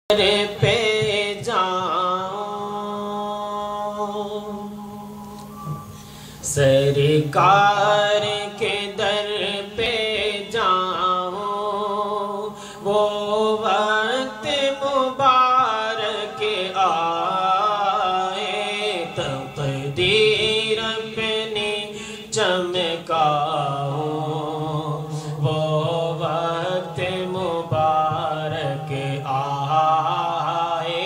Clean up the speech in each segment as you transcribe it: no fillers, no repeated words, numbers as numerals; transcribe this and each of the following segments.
پہ جاؤں سرکار کے در پہ جاؤں وہ وقت مبارک آئے تقدیر اپنی چمکاؤں وہ وقت مبارک آئے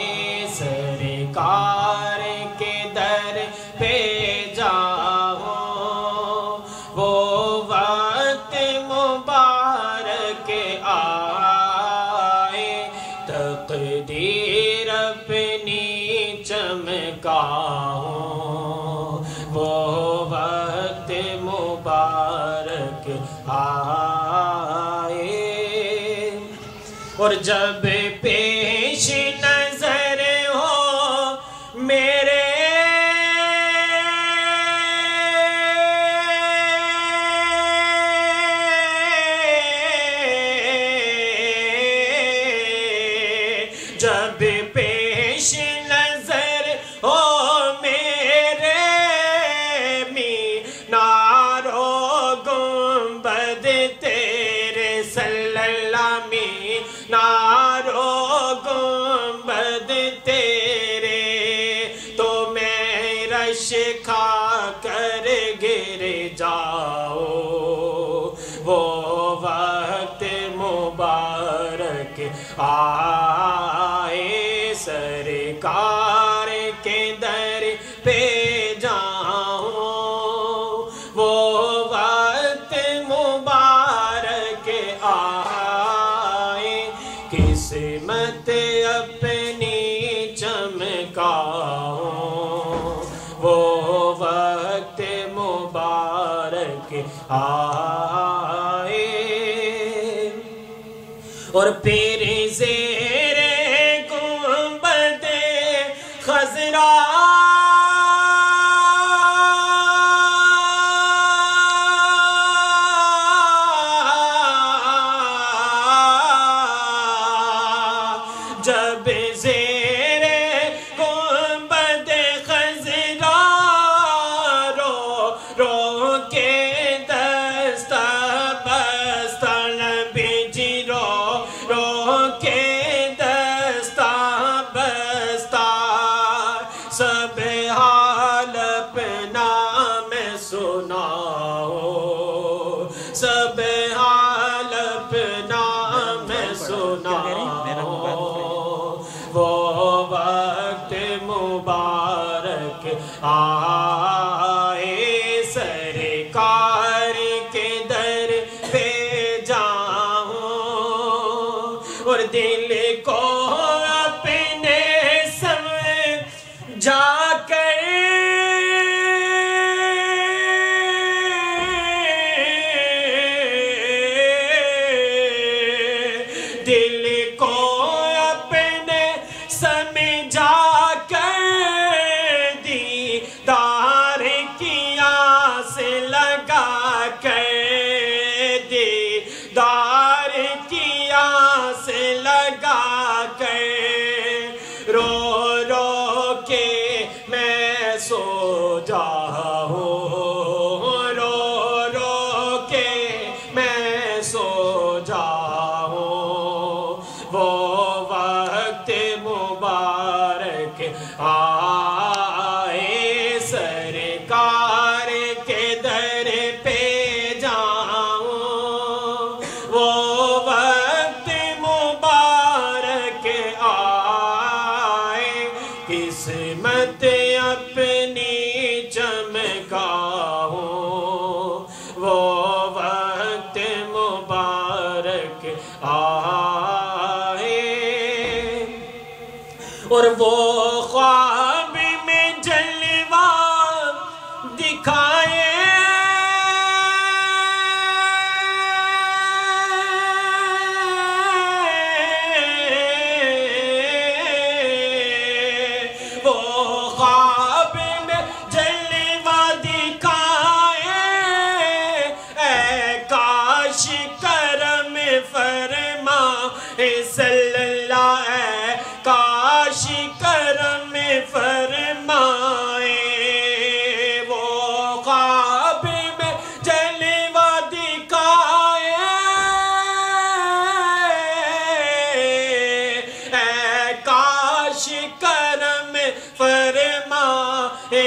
سرکار کے در پہ جاؤں وہ وقت مبارک آئے تقدیر اپنی چمکاؤں وہ وقت مبارک آئے اور جب پیش نظر ہو میرے جب پیش نظر ہو میرے مینار و گنبد تیرے صلی اللہ مینار و گنبد تیرے تو میں رش کھا کر گر جاؤں وہ وقت مبارک آئے سرکار کے در پہ جاؤں وہ وقت مبارک آئے قسمت اپنی چمکاؤں وہ وقت مبارک آئے اور پھر زیر گنبد خضرا جب زیر گنبد خضرا رو رو کے دستہ بستہ نبی جی رو رو کے دستہ بستہ سب حال اپنا میں سناؤ سب حال اپنا میں سناؤ وہ وقت مبارک آئے سرکار کے در پہ جاؤں اور دل کو اپنے سمجھا کر دل کو اپنے سمجھا کر دیدار کی آس لگا کر دیدار کی آس لگا کر رو رو کے میں سو جاؤں رو رو کے میں سو جاؤں وہ وقت مبارک آئے سرکار کے در پہ جاؤں وہ وقت مبارک آئے قسمت اپنی چمکاؤں وہ وقت مبارک آئے اور وہ خواب میں جلوہ دکھائے وہ خواب میں جلوہ دکھائے اے کاش کرم فرما صلی اللہ کاش کرم فرمائے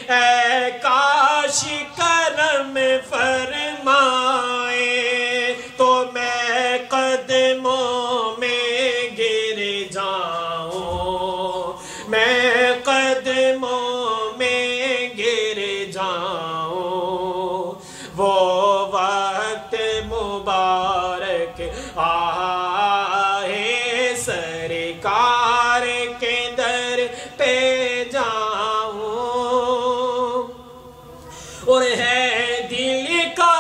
اے کاش کرم فرمائے تو میں قدموں میں گر جاؤں میں قدموں میں گر جاؤں وہ وقت مبارک آئے سرکار کے در پہ جاؤں اور ہے دل کا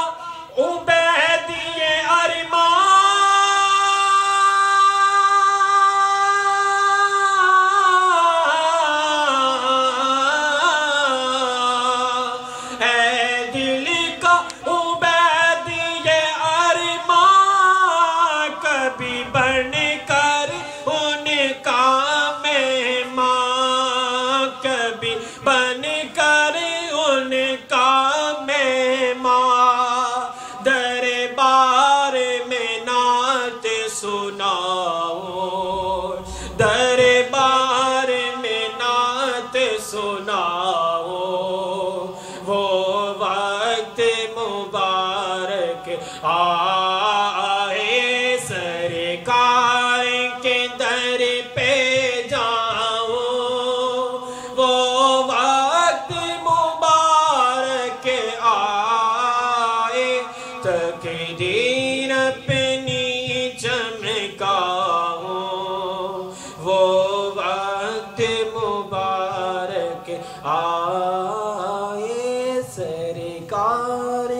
عبید یہ ارمان ہے دل کا عبید یہ ارمان کبھی بن کر ان کا مہمان کبھی بن کر ان کا مہمان دربار میں نعت سناؤ دربار میں نعت سناؤ وہ وقت مبارک آئے سرکار کے در پہ جاؤ وہ وقت مبارک آئے تقدیر اپنی چمکاؤ وہ وقت مبارک آئے سرکار